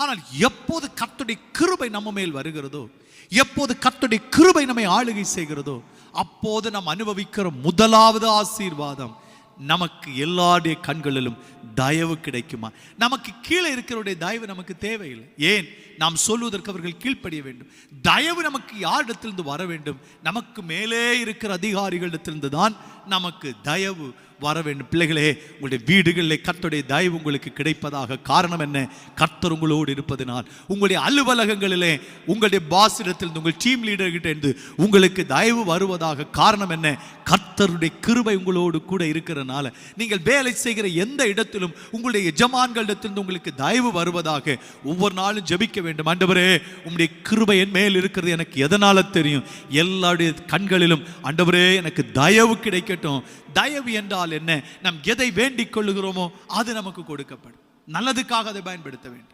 ஆனால் எப்போது கர்த்தருடைய கிருபை நம்ம மேல் வருகிறதோ, எப்போது கர்த்தருடைய கிருபை நம்மை ஆளுகை செய்கிறதோ, அப்போது நாம் அனுபவிக்கிற முதலாவது ஆசீர்வாதம், நமக்கு எல்லாருடைய கண்களிலும் தயவு கிடைக்குமா? நமக்கு கீழே இருக்கிறவருடைய தயவு நமக்கு தேவையில்லை. ஏன்? நாம் சொல்வதற்கு அவர்கள் கீழ்ப்படிய வேண்டும். தயவு நமக்கு யாரிடத்திலிருந்து வர வேண்டும்? நமக்கு மேலே இருக்கிற அதிகாரிகளிடத்திலிருந்து தான் நமக்கு தயவு வர வேண்டும். பிள்ளைகளே, உங்களுடைய வீடுகளில் கர்த்தருடைய தயவு உங்களுக்கு கிடைப்பதாக. காரணம் என்ன? கர்த்தர் உங்களோடு இருப்பதனால். உங்களுடைய அலுவலகங்களிலே உங்களுடைய பாஸ் இடத்திலிருந்து, உங்கள் டீம் லீடர்கிட்ட இருந்து உங்களுக்கு தயவு வருவதாக. காரணம் என்ன? கர்த்தருடைய கிருபை உங்களோடு கூட இருக்கிறதுனால. நீங்கள் வேலை செய்கிற எந்த இடத்திலும் உங்களுடைய எஜமான்களிடத்திலிருந்து உங்களுக்கு தயவு வருவதாக ஒவ்வொரு நாளும் ஜெபிக்க வேண்டும். ஆண்டவரே, உம்முடைய கிருபை என் மேல் இருக்கிறது எனக்கு எதனால தெரியும்? எல்லாருடைய கண்களிலும் ஆண்டவரே எனக்கு தயவு கிடைக்கட்டும். தயவு என்றால் என்ன? நாம் எதை வேண்டிக் கொள்ளுகிறோமோ அது நமக்கு கொடுக்கப்படும். நல்லதுக்காக அதை பயன்படுத்த வேண்டும்.